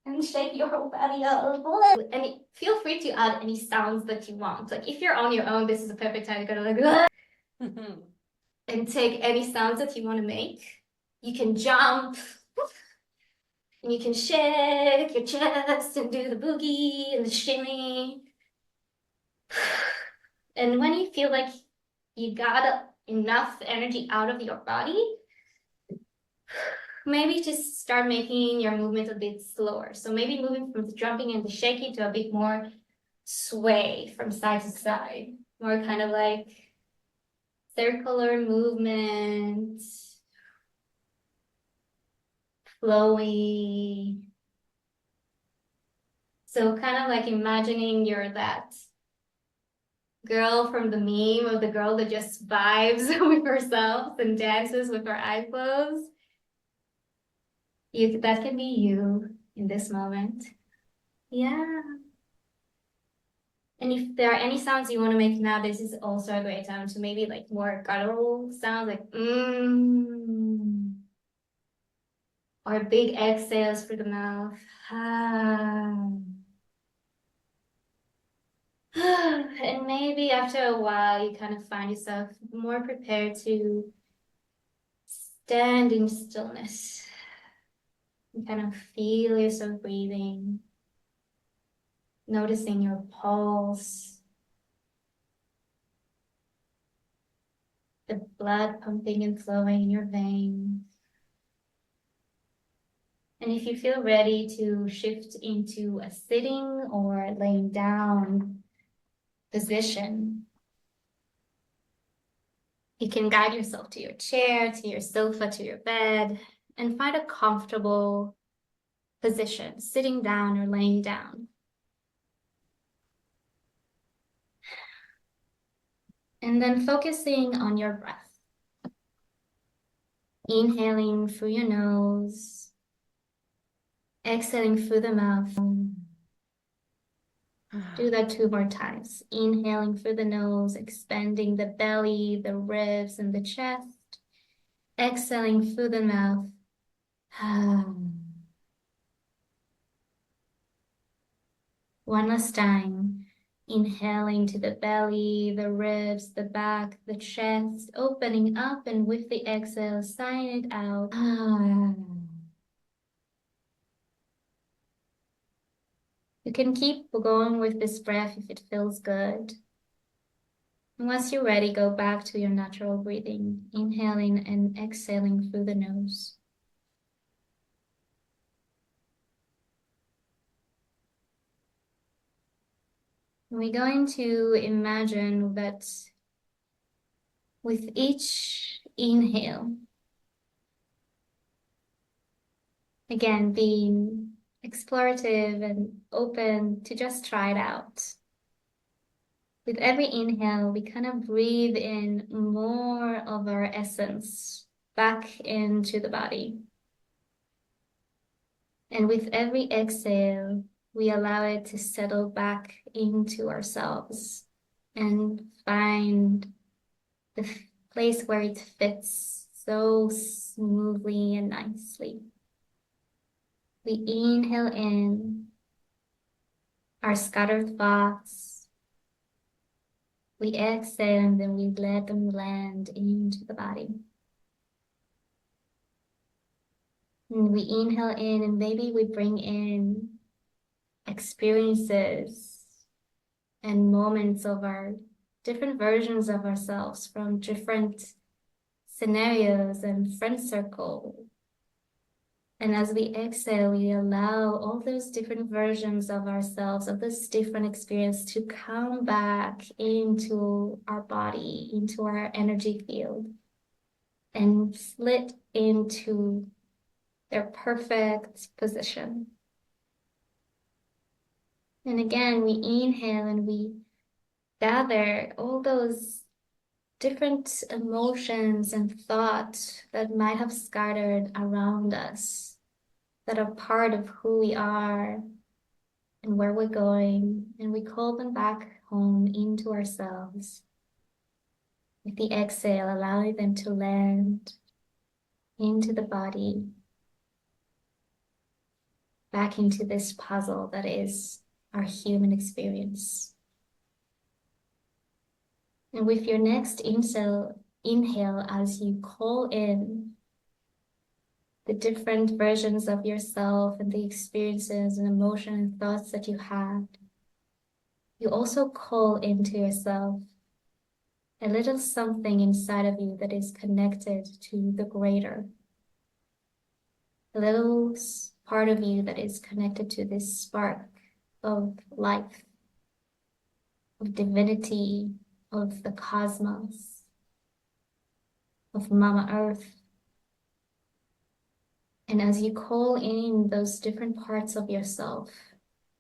and shake your whole body up. And feel free to add any sounds that you want. Like if you're on your own, this is a perfect time to go like and take any sounds that you want to make. You can jump. And you can shake your chest and do the boogie and the shimmy. And when you feel like you got enough energy out of your body, maybe just start making your movement a bit slower. So maybe moving from the jumping and the shaking to a bit more sway from side to side, more kind of like circular movement, flowy. So kind of like imagining you're that girl from the meme of the girl that just vibes with herself and dances with her eyes closed. That can be you in this moment. Yeah. And if there are any sounds you want to make now, this is also a great time to maybe like more guttural sounds like or big exhales through the mouth. And maybe after a while, you kind of find yourself more prepared to stand in stillness and kind of feel yourself breathing, noticing your pulse, the blood pumping and flowing in your veins. And if you feel ready to shift into a sitting or laying down position, you can guide yourself to your chair, to your sofa, to your bed, and find a comfortable position, sitting down or laying down. And then focusing on your breath. Inhaling through your nose, exhaling through the mouth. Do that 2 more times. Inhaling through the nose, expanding the belly, the ribs, and the chest. Exhaling through the mouth. One last time. Inhaling to the belly, the ribs, the back, the chest, opening up, and with the exhale, sign it out. You can keep going with this breath if it feels good. And once you're ready, go back to your natural breathing, inhaling and exhaling through the nose. We're going to imagine that with each inhale, again, being explorative and open to just try it out. With every inhale, we kind of breathe in more of our essence back into the body. And with every exhale, we allow it to settle back into ourselves and find the place where it fits so smoothly and nicely. We inhale in our scattered thoughts. We exhale and then we let them land into the body. And we inhale in and maybe we bring in experiences and moments of our different versions of ourselves from different scenarios and friend circle. And as we exhale, we allow all those different versions of ourselves, of this different experience to come back into our body, into our energy field, and slip into their perfect position. And again, we inhale and we gather all those different emotions and thoughts that might have scattered around us, that are part of who we are and where we're going, and we call them back home into ourselves. With the exhale, allowing them to land into the body, back into this puzzle that is our human experience. And with your next inhale, as you call in the different versions of yourself and the experiences and emotions and thoughts that you had, you also call into yourself a little something inside of you that is connected to the greater, a little part of you that is connected to this spark of life, of divinity, of the cosmos, of Mama Earth. And as you call in those different parts of yourself,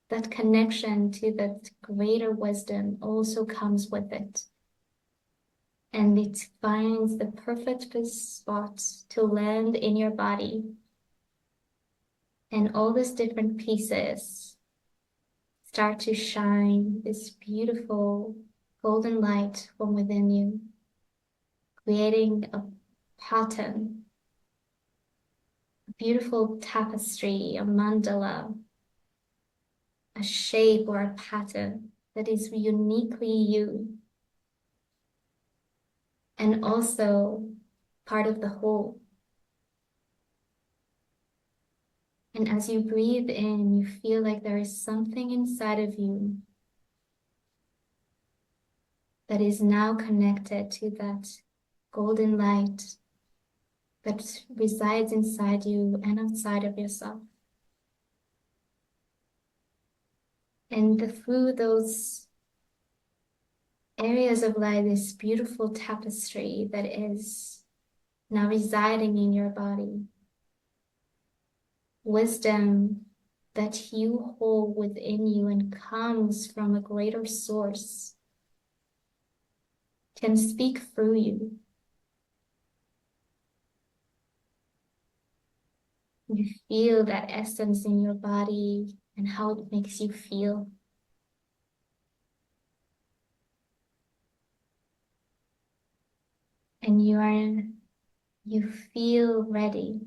that connection to that greater wisdom also comes with it. And it finds the perfect spot to land in your body. And all these different pieces start to shine this beautiful golden light from within you, creating a pattern, a beautiful tapestry, a mandala, a shape or a pattern that is uniquely you, and also part of the whole. And as you breathe in, you feel like there is something inside of you that is now connected to that golden light that resides inside you and outside of yourself. And through those areas of light, this beautiful tapestry that is now residing in your body, wisdom that you hold within you and comes from a greater source, can speak through you. You feel that essence in your body and how it makes you feel. And you feel ready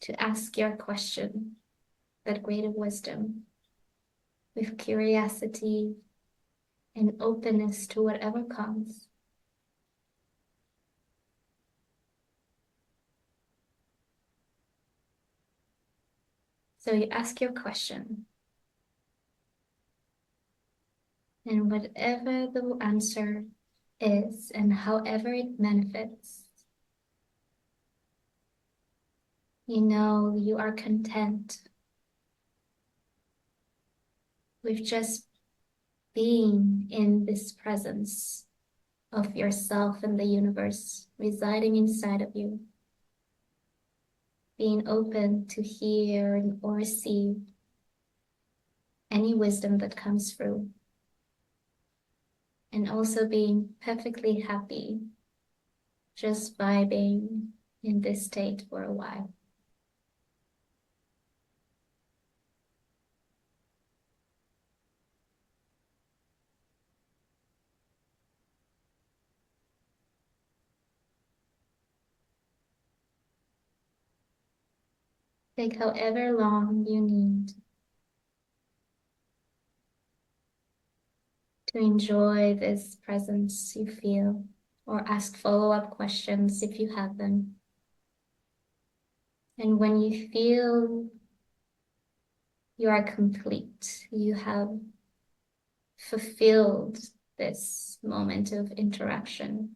to ask your question, that greater wisdom, with curiosity and openness to whatever comes. So you ask your question, and whatever the answer is and however it manifests, you know you are content with just being in this presence of yourself and the universe residing inside of you, being open to hear or receive any wisdom that comes through, and also being perfectly happy just vibing in this state for a while. Take however long you need to enjoy this presence you feel, or ask follow-up questions if you have them. And when you feel you are complete, you have fulfilled this moment of interaction,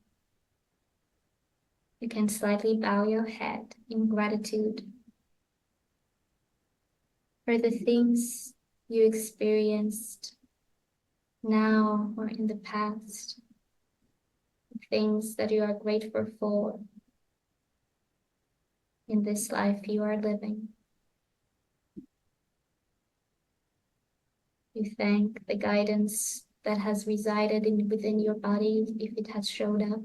you can slightly bow your head in gratitude for the things you experienced now or in the past, things that you are grateful for in this life you are living. You thank the guidance that has resided within your body if it has showed up.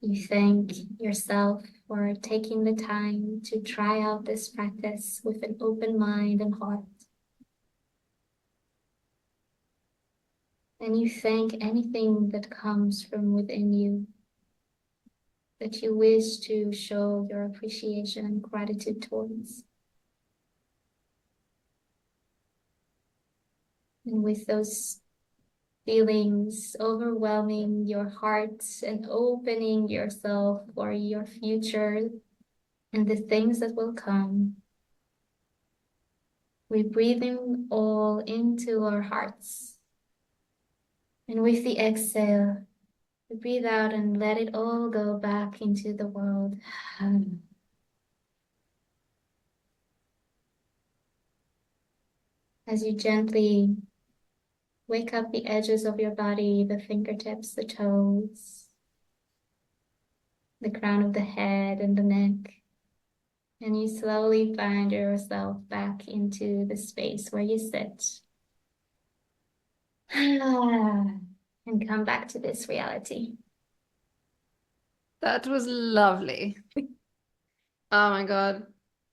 You thank yourself for taking the time to try out this practice with an open mind and heart. And you thank anything that comes from within you that you wish to show your appreciation and gratitude towards. And with those feelings overwhelming your heart and opening yourself for your future and the things that will come, we breathe them all into our hearts And with the exhale, breathe out and let it all go back into the world. As you gently wake up the edges of your body, the fingertips, the toes, the crown of the head and the neck. And you slowly find yourself back into the space where you sit. And come back to this reality. That was lovely. Oh my God.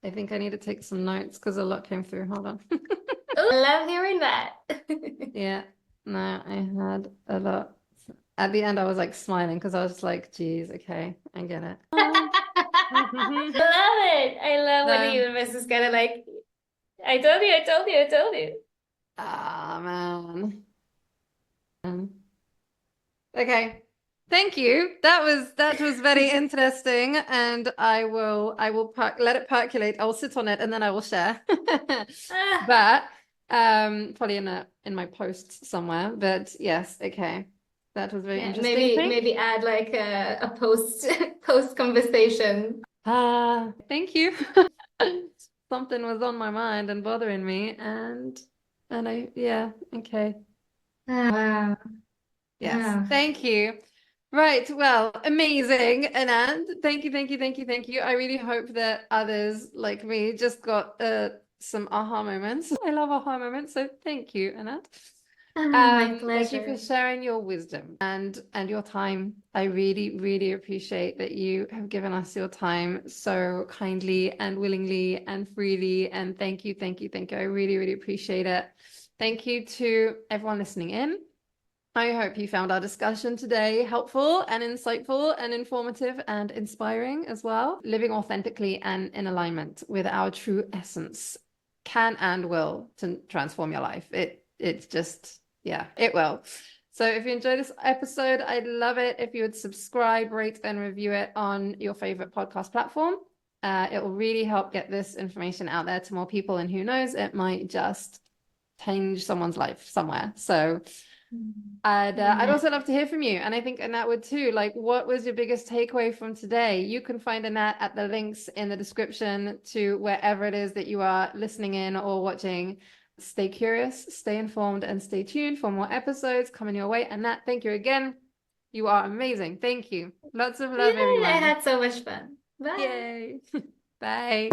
I think I need to take some notes because a lot came through. Hold on. Oh, I love hearing that. Yeah, no, I had a lot. At the end, I was like smiling because I was like, geez, okay, I get it. I love it. I love when the No. universe is kind of like, I told you, I told you, I told you. Ah, man. Okay. Thank you. That was very interesting, and I will let it percolate. I will sit on it and then I will share. Ah, But probably in my posts somewhere. But yes, okay. That was very yeah, interesting. maybe add like a post conversation. Thank you. Something was on my mind and bothering me, and yeah, okay. Wow. Yes, Wow. thank you. Right, well, amazing. And thank you, thank you, thank you, thank you. I really hope that others like me just got some aha moments. I love aha moments, so thank you, Anat. My Thank you for pleasure. sharing your wisdom and your time. I really, really appreciate that you have given us your time so kindly and willingly and freely. And thank you, thank you, thank you. I really, really appreciate it. Thank you to everyone listening in. I hope you found our discussion today helpful and insightful and informative and inspiring as well. Living authentically and in alignment with our true essence can and will transform your life. It's just, yeah, it will. So if you enjoyed this episode, I'd love it if you would subscribe, rate, and review it on your favorite podcast platform. It will really help get this information out there to more people, and who knows, it might just change someone's life somewhere. So I'd also love to hear from you. And I think Anat would too. Like, what was your biggest takeaway from today? You can find Anat at the links in the description to wherever it is that you are listening in or watching. Stay curious, stay informed, and stay tuned for more episodes coming your way. Anat, thank you again. You are amazing. Thank you. Lots of love, Yay, I everyone. had so much fun. Bye. Yay. Bye.